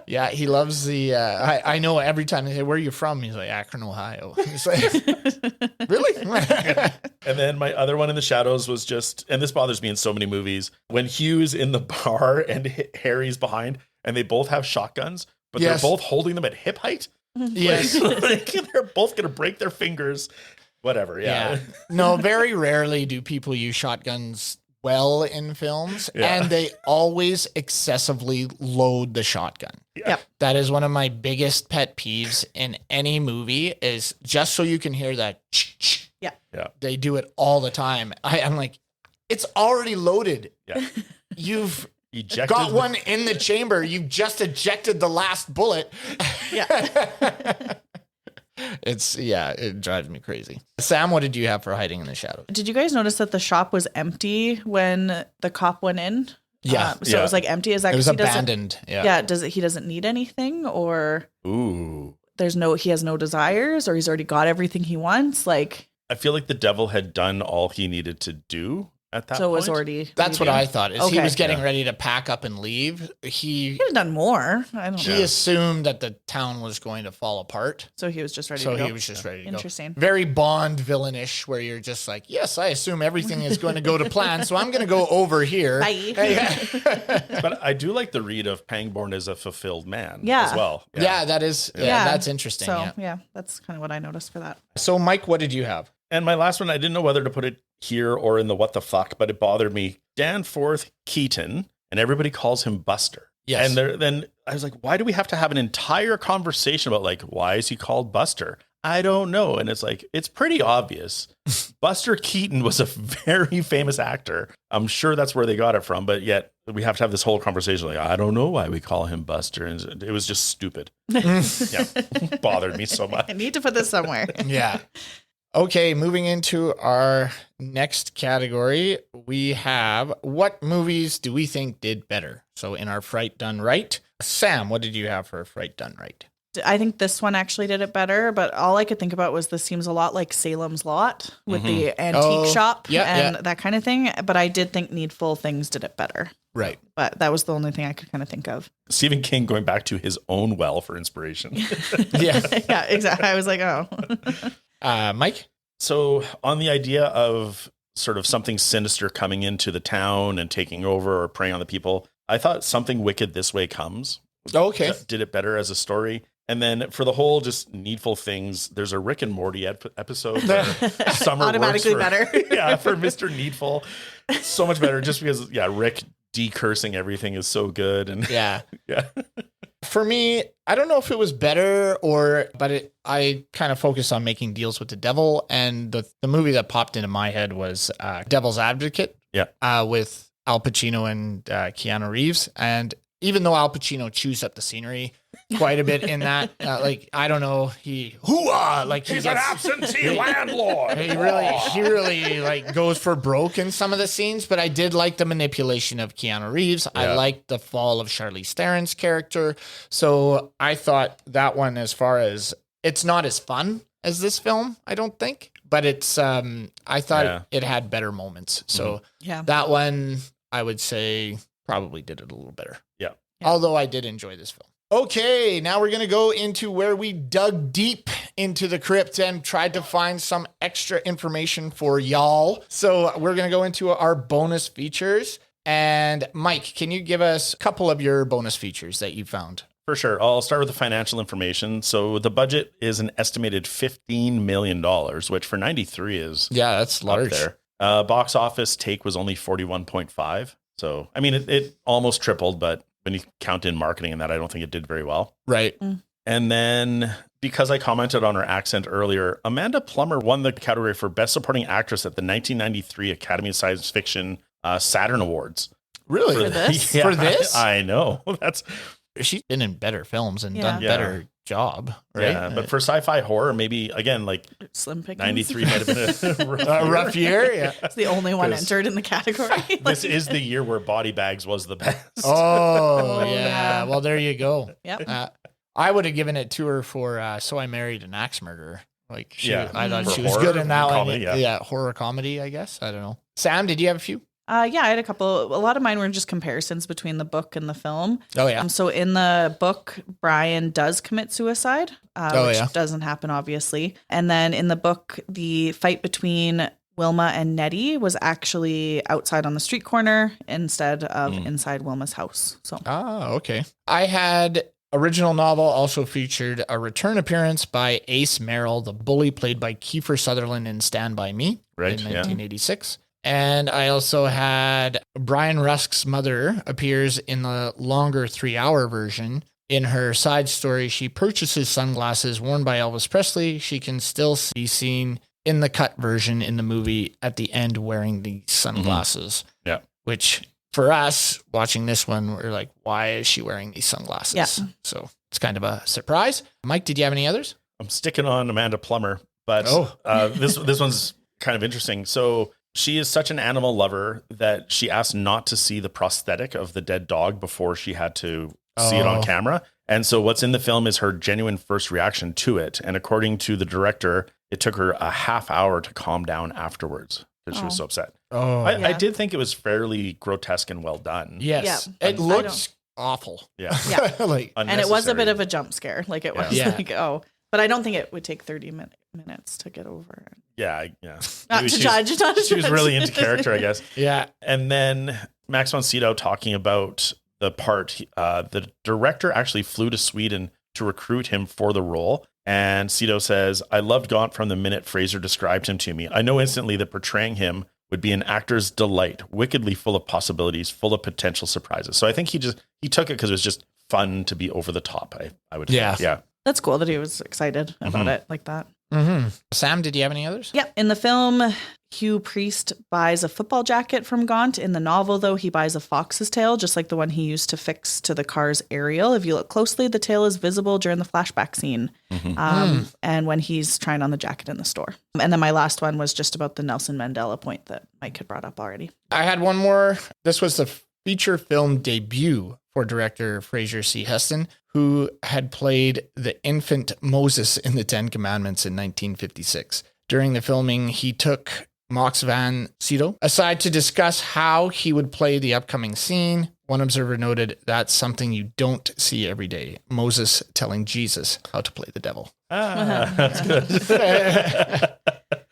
Yeah, he loves the. I know every time they say, "Where are you from?" He's like, Akron, Ohio. He's like, really? And then my other one in the shadows was just, and this bothers me in so many movies, when Hugh's in the bar and Harry's behind, and they both have shotguns, but they're both holding them at hip height. Yes. Like, they're both going to break their fingers. whatever. Yeah. No, very rarely do people use shotguns well in films, Yeah. and they always excessively load the shotgun. Yep. That is one of my biggest pet peeves in any movie, is just so you can hear that. Yeah. Yeah. They do it all the time. I'm like, it's already loaded. Yeah. You've Ejected got one in the chamber. You've just ejected the last bullet. Yeah. It drives me crazy. Sam, what did you have for hiding in the shadows? Did you guys notice that the shop was empty when the cop went in? Yeah. So it was like empty. Is that It was 'cause he doesn't- abandoned. Yeah. Yeah. He doesn't need anything, or Ooh. he has no desires, or he's already got everything he wants. Like, I feel like the devil had done all he needed to do at that so it point. was already. That's what I thought. Is he Okay. was getting Yeah. ready to pack up and leave. He could have done more. I don't know. He assumed that the town was going to fall apart. So he was just ready So to go. he was just ready to go. Interesting. Very Bond villainish, where you're just like, yes, I assume everything is going to go to plan, so I'm going to go over here. Bye. But I do like the read of Pangborn as a fulfilled man Yeah. as well. Yeah, that is. Yeah, that's interesting. So yeah. that's kind of what I noticed for that. So, Mike, what did you have? And my last one, I didn't know whether to put it here or in the what the fuck, but it bothered me. Danforth Keaton, and everybody calls him Buster. Yes. And then I was like, why do we have to have an entire conversation about like, why is he called Buster? I don't know. And it's like, it's pretty obvious. Buster Keaton was a very famous actor. I'm sure that's where they got it from, but yet we have to have this whole conversation. Like, I don't know why we call him Buster. And it was just stupid. Yeah. Bothered me so much. I need to put this somewhere. Yeah. Okay, moving into our next category, we have what movies do we think did better? So in our Fright Done Right, Sam, what did you have for Fright Done Right? I think this one actually did it better, but all I could think about was this seems a lot like Salem's Lot with the antique shop and that kind of thing. But I did think Needful Things did it better. Right. But that was the only thing I could kind of think of. Stephen King going back to his own well for inspiration. Yeah. Yeah, exactly. I was like, oh. Mike? So on the idea of sort of something sinister coming into the town and taking over or preying on the people, I thought Something Wicked This Way Comes. Okay. Did it better as a story. And then for the whole just Needful Things, there's a Rick and Morty episode where Summer Automatically works for, better. Yeah, for Mr. Needful. So much better just because, Rick decursing everything is so good. And Yeah. yeah. For me, I don't know if it was better but I kind of focused on making deals with the devil. And the movie that popped into my head was Devil's Advocate. Yeah. With Al Pacino and Keanu Reeves. And even though Al Pacino chews up the scenery quite a bit in that, I don't know, he's An absentee landlord. He really like goes for broke in some of the scenes, but I did like the manipulation of Keanu Reeves. Yeah. I liked the fall of Charlize Theron's character. So I thought that one, as far as it's not as fun as this film, I don't think, but it's, I thought it had better moments. So that one, I would say probably did it a little better. Yeah. Although I did enjoy this film. Okay, now we're going to go into where we dug deep into the crypt and tried to find some extra information for y'all. So we're going to go into our bonus features. And Mike, can you give us a couple of your bonus features that you found? For sure. I'll start with the financial information. So the budget is an estimated $15 million, which for 93 is that's large. up there. Box office take was only 41.5. So, I mean, it almost tripled, but when you count in marketing and that, I don't think it did very well. Right. And then because I commented on her accent earlier, Amanda Plummer won the category for Best Supporting Actress at the 1993 Academy of Science Fiction Saturn Awards. Really? For this? Yeah, For this? I know. She's been in better films and done Yeah. better job, right? Yeah, but for sci-fi horror, maybe, again, like Slim pickings. 93 might have been a rough year. Yeah. It's the only one 'Cause entered in the category. This is the year where Body Bags was the best. Oh, yeah. yeah. Well, there you go. Yep. I would have given it to her for So I Married an Axe Murderer. I thought For she was horror good in that comedy, one. yeah. Horror comedy, I guess. I don't know. Sam, did you have a few? Yeah, I had a couple. A lot of mine were just comparisons between the book and the film. Oh, yeah. So in the book, Brian does commit suicide, which doesn't happen, obviously. And then in the book, the fight between Wilma and Nettie was actually outside on the street corner instead of inside Wilma's house. So Oh, okay. I had original novel also featured a return appearance by Ace Merrill, the bully played by Kiefer Sutherland in Stand By Me Right, in yeah. 1986. And I also had Brian Rusk's mother appears in the longer 3-hour version. In her side story, she purchases sunglasses worn by Elvis Presley. She can still be seen in the cut version in the movie at the end wearing the sunglasses. Yeah. Which for us watching this one, we're like, why is she wearing these sunglasses? Yeah. So it's kind of a surprise. Mike, did you have any others? I'm sticking on Amanda Plummer, but this one's kind of interesting. So she is such an animal lover that she asked not to see the prosthetic of the dead dog before she had to see it on camera. And so what's in the film is her genuine first reaction to it. And according to the director, it took her a half hour to calm down afterwards because she was so upset. I did think it was fairly grotesque and well done. Yes. Yeah. It looks awful. Yeah. Yeah. Like, And it was a bit of a jump scare. Like it was like, but I don't think it would take 30 minutes to get over it. Yeah. Not to judge. She was really into character, I guess. Yeah. And then Max von Sydow talking about the part, the director actually flew to Sweden to recruit him for the role. And Sydow says, I loved Gaunt from the minute Fraser described him to me. I know instantly that portraying him would be an actor's delight, wickedly full of possibilities, full of potential surprises. So I think he took it because it was just fun to be over the top. I would think. Yeah. That's cool that he was excited about it like that. Mm-hmm. Sam, did you have any others? Yeah. In the film, Hugh Priest buys a football jacket from Gaunt. In the novel, though, he buys a fox's tail, just like the one he used to fix to the car's aerial. If you look closely, the tail is visible during the flashback scene and when he's trying on the jacket in the store. And then my last one was just about the Nelson Mandela point that Mike had brought up already. I had one more. This was the feature film debut for director Fraser C. Heston, who had played the infant Moses in the Ten Commandments in 1956. During the filming, he took Max von Sydow aside to discuss how he would play the upcoming scene. One observer noted, that's something you don't see every day. Moses telling Jesus how to play the devil. That's good.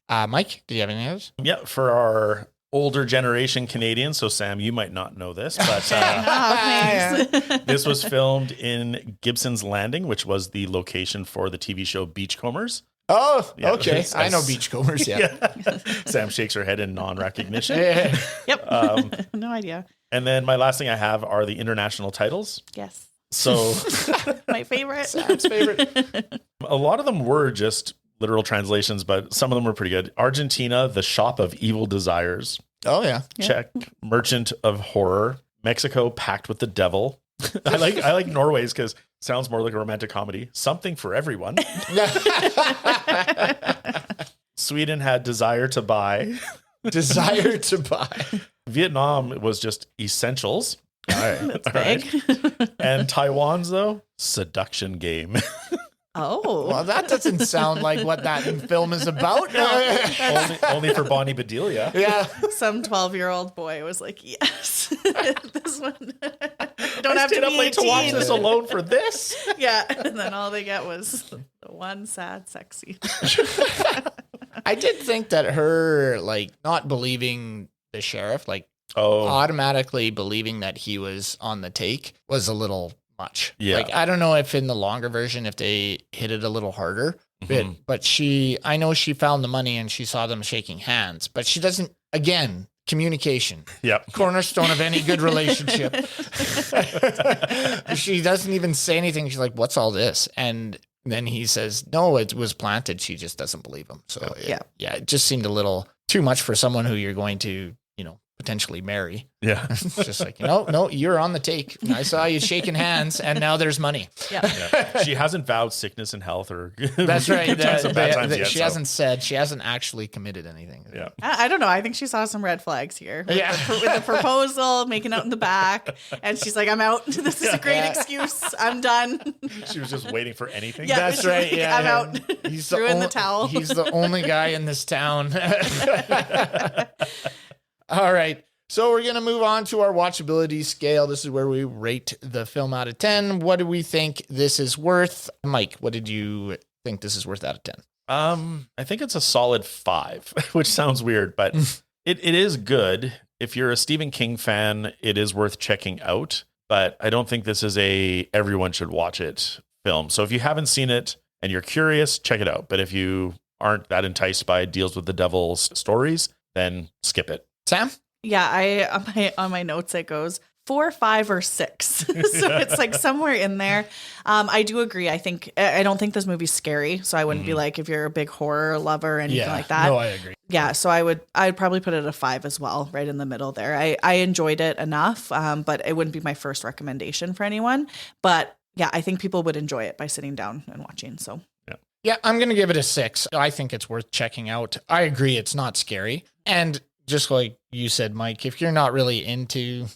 Mike, do you have any others? Yeah, for our older generation Canadians. So Sam, you might not know this, but Thanks. this was filmed in Gibson's Landing, which was the location for the TV show Beachcombers. Oh, Yeah, okay. it's- I know beachcombers, yeah. Sam shakes her head in non-recognition. Yep. No idea. And then my last thing I have are the international titles. Yes. So My favorite. Sam's favorite. a lot of them were just literal translations, but some of them were pretty good. Argentina, the Shop of Evil Desires. Oh, yeah. Czech, Merchant of Horror. Mexico, Pact with the Devil. I like Norway's because sounds more like a romantic comedy. Something for Everyone. Sweden had Desire to Buy. Desire to buy. Vietnam was just Essentials. All right. That's All right. big. And Taiwan's, though, Seduction Game. Oh. Well, that doesn't sound like what that film is about. only for Bonnie Bedelia. Yeah. Some 12-year-old boy was like, yes, this one. I don't have to Stayed up be late to watch 18. this alone for this. Yeah. And then all they get was the one sad sex scene. I did think that her, like, not believing the sheriff, like, automatically believing that he was on the take was a little much. Yeah. Like, I don't know if in the longer version, if they hit it a little harder, but I know she found the money and she saw them shaking hands, but she doesn't, again, communication. Yep. Cornerstone of any good relationship. She doesn't even say anything. She's like, what's all this? And then he says, no, it was planted. She just doesn't believe him. So it just seemed a little too much for someone who you're going to, potentially marry. Yeah. It's just like, no, you're on the take. I saw you shaking hands and now there's money. Yeah. She hasn't vowed sickness and health or That's right. some bad times yet, she hasn't said, she hasn't actually committed anything. Yeah. I don't know. I think she saw some red flags here. With the proposal, making out in the back. And she's like, I'm out. This is a great excuse. I'm done. She was just waiting for anything. Yeah. That's right. Like, Yeah, I'm out. He's Threw in the towel. He's the only guy in this town. All right. So we're going to move on to our watchability scale. This is where we rate the film out of 10. What do we think this is worth? Mike, what did you think this is worth out of 10? I think it's a solid 5, which sounds weird, but it is good. If you're a Stephen King fan, it is worth checking out. but I don't think this is a everyone should watch it film. So if you haven't seen it and you're curious, check it out. But if you aren't that enticed by deals with the devil's stories, then skip it. Sam? Yeah, on my notes it goes 4, 5, or 6. So it's like somewhere in there. I do agree. I don't think this movie's scary. So I wouldn't be like, if you're a big horror lover or anything like that. No, I agree. Yeah, so I'd probably put it at a 5 as well, right in the middle there. I enjoyed it enough, but it wouldn't be my first recommendation for anyone. But yeah, I think people would enjoy it by sitting down and watching. So Yeah, I'm going to give it a 6. I think it's worth checking out. I agree, it's not scary. And just like you said, Mike, if you're not really into,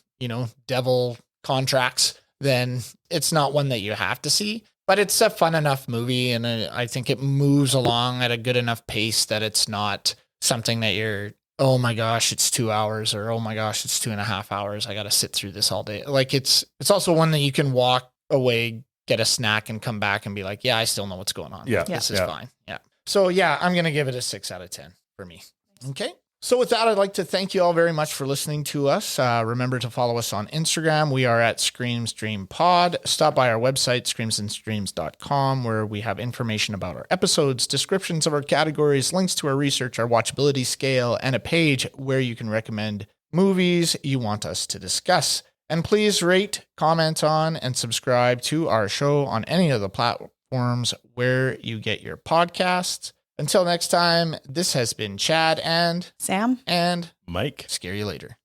devil contracts, then it's not one that you have to see. But it's a fun enough movie, and I think it moves along at a good enough pace that it's not something that you're, oh my gosh, it's 2 hours, or oh my gosh, it's 2.5 hours. I got to sit through this all day. Like it's also one that you can walk away, get a snack, and come back and be like, yeah, I still know what's going on. Yeah. This is fine. Yeah. So yeah, I'm going to give it a 6 out of 10 for me. Okay. So with that, I'd like to thank you all very much for listening to us. Remember to follow us on Instagram. We are at ScreamStreamPod. Stop by our website, screamsandstreams.com, where we have information about our episodes, descriptions of our categories, links to our research, our watchability scale, and a page where you can recommend movies you want us to discuss. And please rate, comment on, and subscribe to our show on any of the platforms where you get your podcasts. Until next time, this has been Chad and Sam and Mike. Scare you later.